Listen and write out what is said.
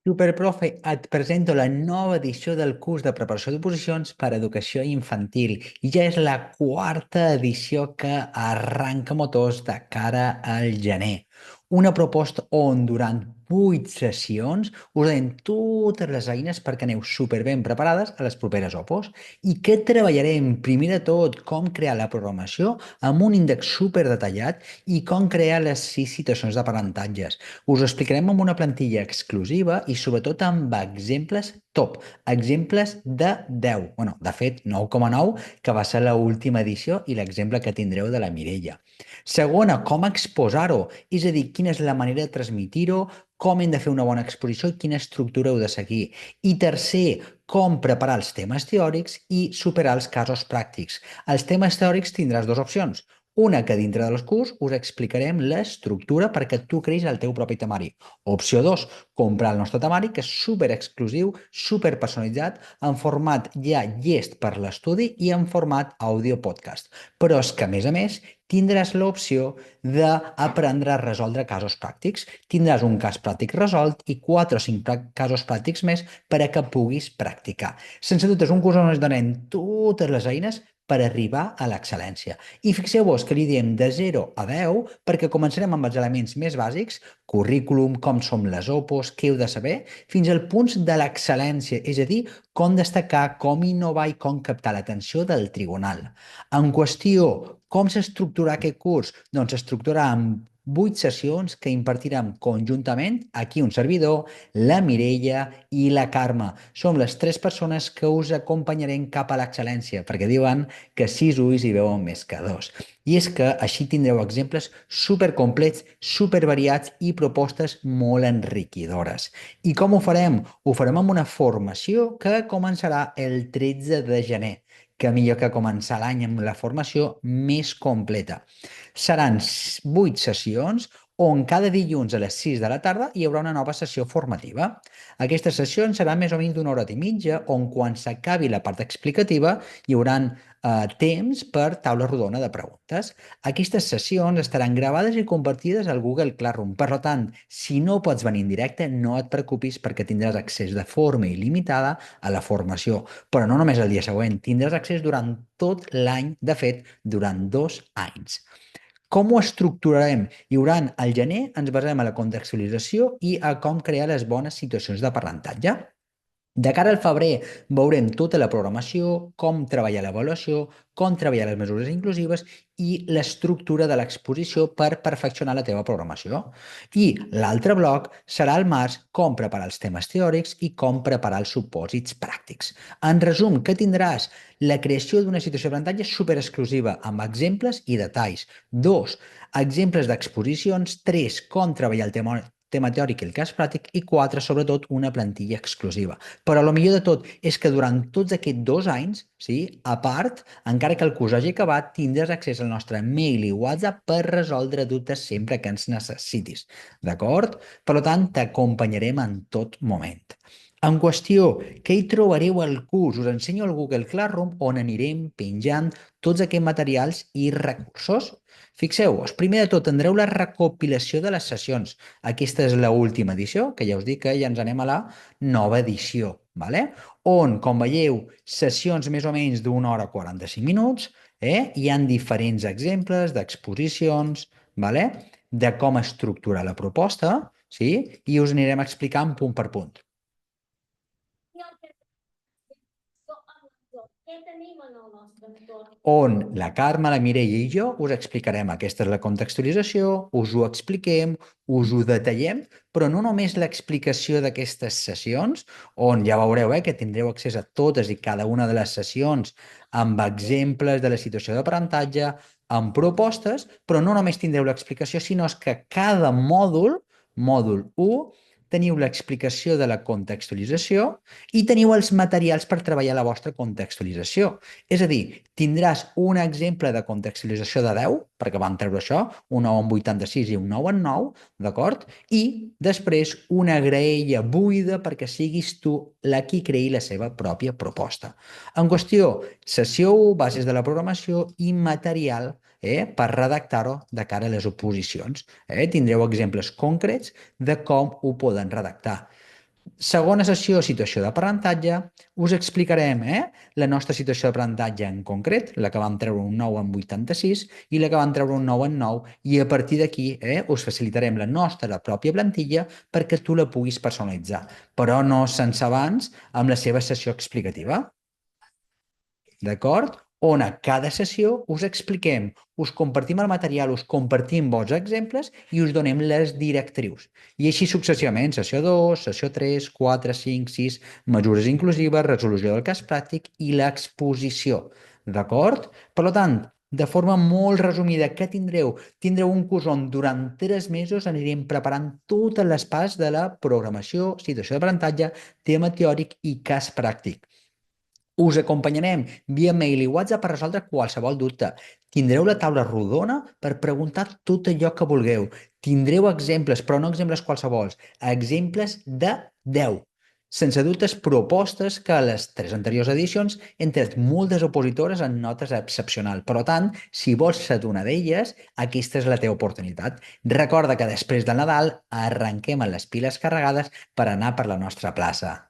Superprofe, et presento la nova edició del curs de preparació d'oposicions per a educació infantil i ja és la quarta edició que arranca motors de cara al gener. Una proposta on durant 8 sessions us donem totes les eines perquè aneu superben preparades a les properes opos i que treballarem primer de tot com crear la programació amb un índex superdetallat i com crear les 6 situacions d'aprenentatges. Us ho explicarem amb una plantilla exclusiva i sobretot amb exemples top, exemples de 10. De fet, 9,9, que va ser l'última edició i l'exemple que tindreu de la Mireia. Segona, com exposar-ho, és a dir, quina és la manera de transmitir-ho, com hem de fer una bona exposició i quina estructura heu de seguir. I tercer, com preparar els temes teòrics i superar els casos pràctics. Els temes teòrics tindràs dues opcions. Una, que dintre del curs us explicarem l'estructura perquè tu creïs el teu propi temari. Opció 2, comprar el nostre temari, que és super exclusiu, super personalitzat, en format ja llest per l'estudi i en format àudio podcast. Però és que, a més, tindràs l'opció d'aprendre a resoldre casos pràctics. Tindràs un cas pràctic resolt i 4 o 5 casos pràctics més per a que puguis practicar. Sense dubte, és un curs on ens donem totes les eines per arribar a l'excel·lència. I fixeu-vos que li diem de 0 a 10 perquè començarem amb els elements més bàsics, currículum, com som les opos, què heu de saber, fins al punt de l'excel·lència, és a dir, com destacar, com innovar i com captar l'atenció del tribunal. En qüestió, com s'estructurarà aquest curs? Doncs s'estructurarà amb 8 sessions que impartirem conjuntament aquí un servidor, la Mireia i la Carme. Som les 3 persones que us acompanyarem cap a l'excel·lència, perquè diuen que 6 ulls hi veuen més que 2. I és que així tindreu exemples supercomplets, supervariats i propostes molt enriquidores. I com ho farem? Ho farem amb una formació que començarà el 13 de gener, que millor que començar l'any amb la formació més completa. Seran 8 sessions on cada dilluns a les 6 de la tarda hi haurà una nova sessió formativa. Aquestes sessions seran més o menys d'una hora i mitja, on quan s'acabi la part explicativa hi haurà temps per taula rodona de preguntes. Aquestes sessions estaran gravades i compartides al Google Classroom. Per tant, si no pots venir en directe, no et preocupis perquè tindràs accés de forma il·limitada a la formació. Però no només el dia següent, tindràs accés durant tot l'any, de fet, durant 2 anys. Com ho estructurarem? Al gener ens basarem a la contextualització i a com crear les bones situacions d'aprenentatge. De cara al febrer veurem tota la programació, com treballar l'avaluació, com treballar les mesures inclusives i l'estructura de l'exposició per perfeccionar la teva programació. I l'altre bloc serà al març com preparar els temes teòrics i com preparar els supòsits pràctics. En resum, què tindràs? La creació d'una situació d'aprenentatge superexclusiva amb exemples i detalls. 2, exemples d'exposicions. 3, com treballar el tema teòric i el cas pràctic, i 4, sobretot, una plantilla exclusiva. Però el millor de tot és que durant tots aquests 2 anys, sí, a part, encara que el curs hagi acabat, tindràs accés al nostre mail i WhatsApp per resoldre dubtes sempre que ens necessitis. D'acord? Per tant, t'acompanyarem en tot moment. En qüestió, què hi trobareu al curs? Us ensenyo el Google Classroom on anirem penjant tots aquests materials i recursos. Fixeu-vos, primer de tot tindreu la recopilació de les sessions. Aquesta és l'última edició, que ja us dic que ja ens anem a la nova edició, ¿vale? On, com veieu, sessions més o menys d'una hora 45 minuts, hi han diferents exemples d'exposicions, ¿vale? De com estructurar la proposta, sí? I us anirem explicant punt per punt. On la Carme, la Mireia i jo us explicarem aquesta és la contextualització, us ho expliquem, us ho detallem, però no només l'explicació d'aquestes sessions, on ja veureu que tindreu accés a totes i cada una de les sessions amb exemples de la situació d'aprenentatge, amb propostes, però no només tindreu l'explicació, sinó que cada mòdul, mòdul 1, teniu l'explicació de la contextualització i teniu els materials per treballar la vostra contextualització. És a dir, tindràs un exemple de contextualització de 10, perquè vam treure això, un 9 en 86 i un 9 en 9, d'acord? I després una graella buida perquè siguis tu la qui creï la seva pròpia proposta. En qüestió, sessió 1, bases de la programació i material per redactar-ho de cara a les oposicions. Tindreu exemples concrets de com ho poden redactar. Segona sessió, situació d'aprenentatge. Us explicarem la nostra situació d'aprenentatge en concret, la que vam treure un 9 en 86 i la que vam treure un 9 en 9, i a partir d'aquí us facilitarem la nostra pròpia plantilla perquè tu la puguis personalitzar, però no sense abans amb la seva sessió explicativa. D'acord? On a cada sessió us expliquem, us compartim el material, us compartim bons exemples i us donem les directrius. I així successivament, sessió 2, sessió 3, 4, 5, 6, mesures inclusives, resolució del cas pràctic i l'exposició. D'acord? Per tant, de forma molt resumida, què tindreu? Tindreu un curs on durant 3 mesos anirem preparant totes les parts de la programació, situació d'aprenentatge, tema teòric i cas pràctic. Us acompanyarem via mail i WhatsApp per resoldre qualsevol dubte. Tindreu la taula rodona per preguntar tot allò que vulgueu. Tindreu exemples, però no exemples qualsevols, exemples de 10. Sense dubtes, propostes que a les 3 anteriors edicions han tret moltes opositores en notes excepcionals. Per tant, si vols ser una d'elles, aquesta és la teva oportunitat. Recorda que després del Nadal arrenquem amb les piles carregades per anar per la nostra plaça.